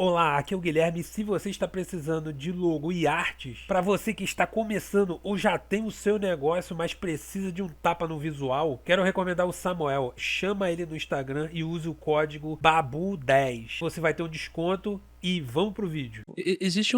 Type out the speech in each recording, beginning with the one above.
Olá, aqui é o Guilherme. Se você está precisando de logo e artes, para você que está começando ou já tem o seu negócio, mas precisa de um tapa no visual, quero recomendar o Samuel. Chama ele no Instagram e use o código BABU10. Você vai ter um desconto e vamos pro vídeo. Existe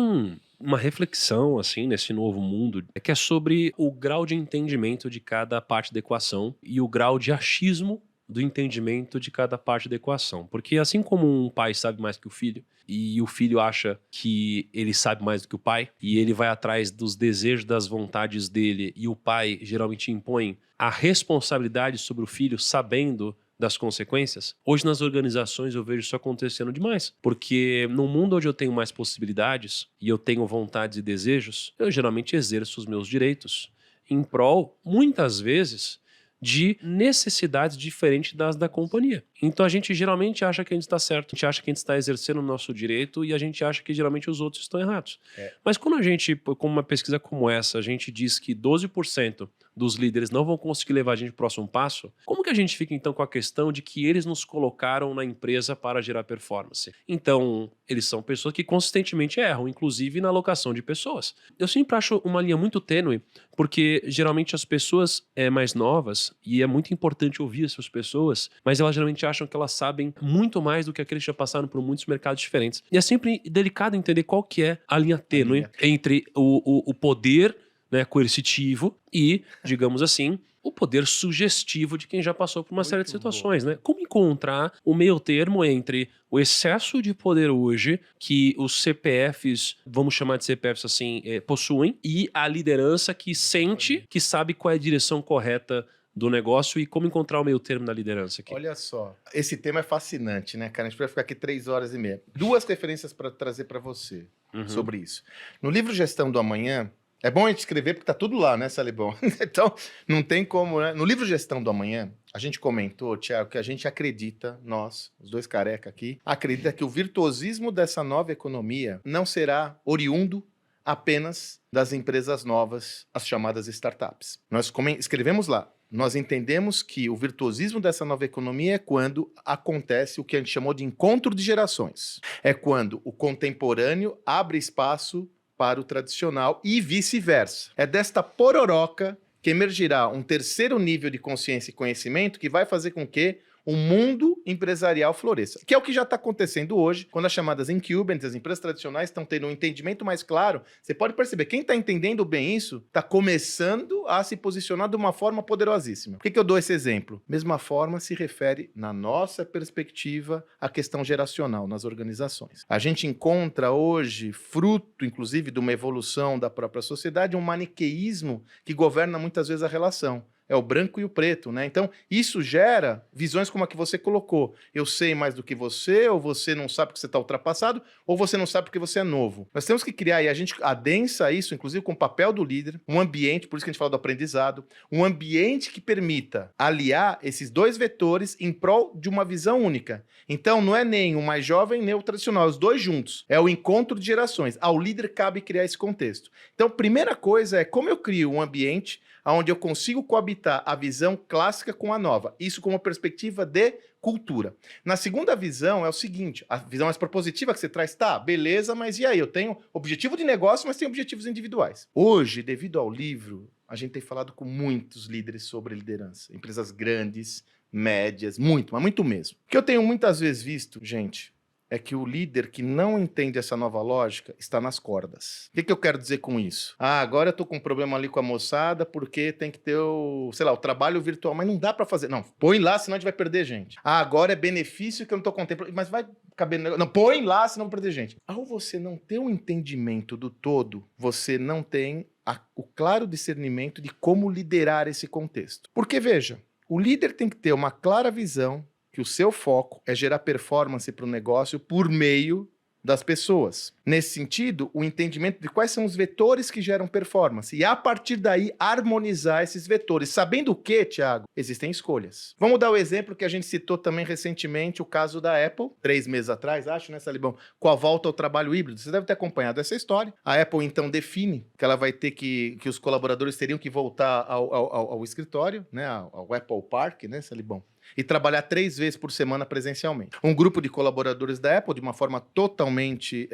uma reflexão, assim, nesse novo mundo, que é sobre o grau de entendimento de cada parte da equação e o grau de achismo do entendimento de cada parte da equação. Porque assim como um pai sabe mais que o filho, e o filho acha que ele sabe mais do que o pai, e ele vai atrás dos desejos, das vontades dele, e o pai geralmente impõe a responsabilidade sobre o filho, sabendo das consequências, hoje nas organizações eu vejo isso acontecendo demais. Porque no mundo onde eu tenho mais possibilidades e eu tenho vontades e desejos, eu geralmente exerço os meus direitos em prol, muitas vezes, de necessidades diferentes das da companhia. Então a gente geralmente acha que a gente está certo, a gente acha que a gente está exercendo o nosso direito e a gente acha que geralmente os outros estão errados. Mas quando a gente, com uma pesquisa como essa, a gente diz que 12% dos líderes não vão conseguir levar a gente para o próximo passo, como que a gente fica então com a questão de que eles nos colocaram na empresa para gerar performance? Então, eles são pessoas que consistentemente erram, inclusive na alocação de pessoas. Eu sempre acho uma linha muito tênue, porque geralmente as pessoas mais novas, e é muito importante ouvir essas pessoas, mas elas geralmente acham que elas sabem muito mais do que aqueles que já passaram por muitos mercados diferentes. E é sempre delicado entender qual que é a linha tênue entre o poder, né, coercitivo e, digamos assim, o poder sugestivo de quem já passou por uma série de situações, né? Como encontrar o meio termo entre o excesso de poder hoje que os CPFs, vamos chamar de CPFs assim, possuem, e a liderança que sente, que sabe qual é a direção correta do negócio e como encontrar o meio termo na liderança aqui. Olha só, esse tema é fascinante, né, cara? A gente vai ficar aqui 3 horas e meia. Duas referências para trazer para você sobre isso. No livro Gestão do Amanhã, é bom a gente escrever porque tá tudo lá, né, Salibão? Então, não tem como, né? No livro Gestão do Amanhã, a gente comentou, Thiago, que a gente acredita, nós, os dois careca aqui, acredita que o virtuosismo dessa nova economia não será oriundo apenas das empresas novas, as chamadas startups. Nós escrevemos lá, nós entendemos que o virtuosismo dessa nova economia é quando acontece o que a gente chamou de encontro de gerações. É quando o contemporâneo abre espaço para o tradicional e vice-versa. É desta pororoca que emergirá um terceiro nível de consciência e conhecimento que vai fazer com que o mundo empresarial floresça. Que é o que já está acontecendo hoje, quando as chamadas incumbents, as empresas tradicionais, estão tendo um entendimento mais claro. Você pode perceber, quem está entendendo bem isso, está começando a se posicionar de uma forma poderosíssima. Por que eu dou esse exemplo? Mesma forma se refere, na nossa perspectiva, à questão geracional nas organizações. A gente encontra hoje, fruto, inclusive, de uma evolução da própria sociedade, um maniqueísmo que governa muitas vezes a relação. É o branco e o preto, né? Então, isso gera visões como a que você colocou. Eu sei mais do que você, ou você não sabe porque você está ultrapassado, ou você não sabe porque você é novo. Nós temos que criar, e a gente adensa isso, inclusive com o papel do líder, um ambiente, por isso que a gente fala do aprendizado, um ambiente que permita aliar esses dois vetores em prol de uma visão única. Então, não é nem o mais jovem, nem o tradicional, os dois juntos. É o encontro de gerações. Ao líder cabe criar esse contexto. Então, primeira coisa é como eu crio um ambiente onde eu consigo coabitar a visão clássica com a nova. Isso com uma perspectiva de cultura. Na segunda visão é o seguinte, a visão mais propositiva que você traz, tá, beleza, mas e aí? Eu tenho objetivo de negócio, mas tenho objetivos individuais. Hoje, devido ao livro, a gente tem falado com muitos líderes sobre liderança. Empresas grandes, médias, muito, mas muito mesmo. O que eu tenho muitas vezes visto, gente, é que o líder que não entende essa nova lógica está nas cordas. O que eu quero dizer com isso? Ah, agora eu tô com um problema ali com a moçada porque tem que ter o trabalho virtual, mas não dá para fazer. Não, põe lá, senão a gente vai perder gente. Ah, agora é benefício que eu não tô contemplando, mas vai caber... Não, põe lá, senão vai perder gente. Ao você não ter um entendimento do todo, você não tem o claro discernimento de como liderar esse contexto. Porque, veja, o líder tem que ter uma clara visão que o seu foco é gerar performance para o negócio por meio das pessoas. Nesse sentido, o entendimento de quais são os vetores que geram performance e, a partir daí, harmonizar esses vetores. Sabendo o que, Thiago? Existem escolhas. Vamos dar o exemplo que a gente citou também recentemente, o caso da Apple, 3 meses atrás, acho, né, Salibão? Com a volta ao trabalho híbrido. Você deve ter acompanhado essa história. A Apple, então, define que ela vai ter que os colaboradores teriam que voltar ao escritório, né, ao Apple Park, né, Salibão? e trabalhar 3 vezes por semana presencialmente. Um grupo de colaboradores da Apple, de uma forma totalmente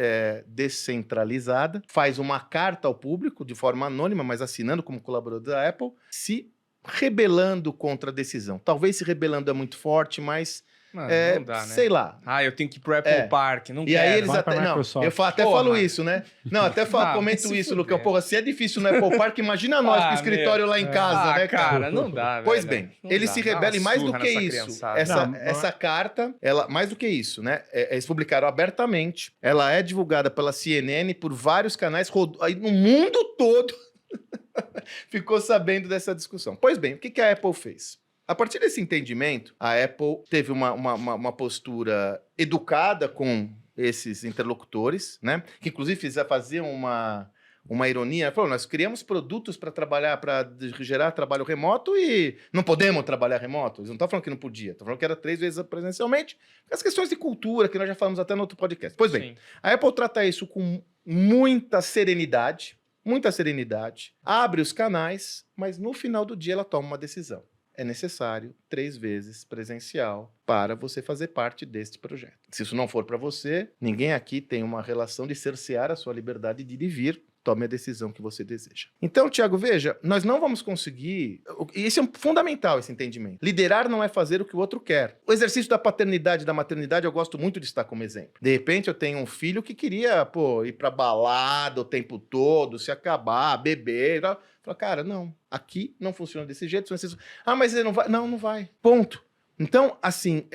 descentralizada, faz uma carta ao público, de forma anônima, mas assinando como colaborador da Apple, se rebelando contra a decisão. Talvez se rebelando é muito forte, mas... Não dá, né? Sei lá. Eu tenho que ir pro Apple Park, não E quero. aí eles Vai pra até... Não, Microsoft. eu até falo isso, né? Não, até comento isso, Lucão. Porra, se é difícil no Apple Park, imagina nós com o escritório lá em casa, né, cara? Não dá, Pois velho. bem, Não eles dá. se Dá uma rebelem mais do surra que nessa isso. criançada. Essa carta, ela mais do que isso, né? Eles publicaram abertamente. Ela é divulgada pela CNN por vários canais aí no mundo todo. Ficou sabendo dessa discussão. Pois bem, o que a Apple fez? A partir desse entendimento, a Apple teve uma postura educada com esses interlocutores, né? Que inclusive faziam uma ironia. Falou, nós criamos produtos para trabalhar, para gerar trabalho remoto e não podemos trabalhar remoto. Eles não estão falando que não podia, estão falando que era 3 vezes presencialmente. As questões de cultura, que nós já falamos até no outro podcast. Pois bem, a Apple trata isso com muita serenidade, abre os canais, mas no final do dia ela toma uma decisão. É necessário 3 vezes presencial para você fazer parte deste projeto. Se isso não for para você, ninguém aqui tem uma relação de cercear a sua liberdade de ir e vir. Tome a decisão que você deseja. Então, Thiago, veja, nós não vamos conseguir... Isso é fundamental, esse entendimento. Liderar não é fazer o que o outro quer. O exercício da paternidade e da maternidade eu gosto muito de estar como exemplo. De repente, eu tenho um filho que queria, ir pra balada o tempo todo, se acabar, beber... Fala, cara, não. Aqui não funciona desse jeito. Mas ele não vai. Não vai. Ponto. Então, assim,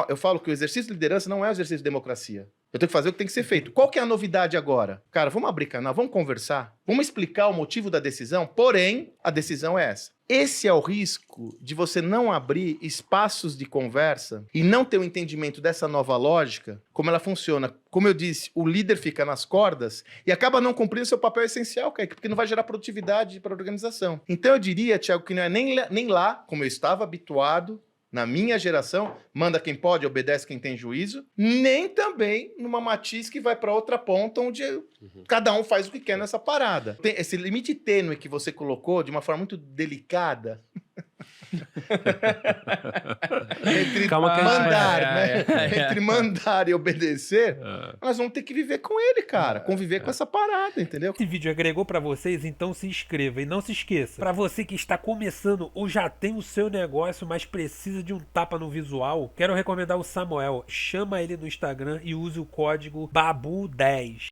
eu falo que o exercício de liderança não é o exercício de democracia. Eu tenho que fazer o que tem que ser feito. Qual que é a novidade agora? Cara, vamos abrir canal, vamos conversar, vamos explicar o motivo da decisão, porém, a decisão é essa. Esse é o risco de você não abrir espaços de conversa e não ter o entendimento dessa nova lógica, como ela funciona. Como eu disse, o líder fica nas cordas e acaba não cumprindo seu papel essencial, Kaique, porque não vai gerar produtividade para a organização. Então eu diria, Thiago, que não é nem lá, como eu estava habituado, na minha geração, manda quem pode, obedece quem tem juízo, nem também numa matiz que vai para outra ponta, onde cada um faz o que quer nessa parada. Tem esse limite tênue que você colocou de uma forma muito delicada. Entre entre mandar e obedecer, nós vamos ter que viver com ele, cara. Conviver com essa parada, entendeu? Esse vídeo agregou pra vocês, então se inscreva. E não se esqueça, pra você que está começando ou já tem o seu negócio, mas precisa de um tapa no visual, quero recomendar o Samuel. Chama ele no Instagram e use o código BABU10.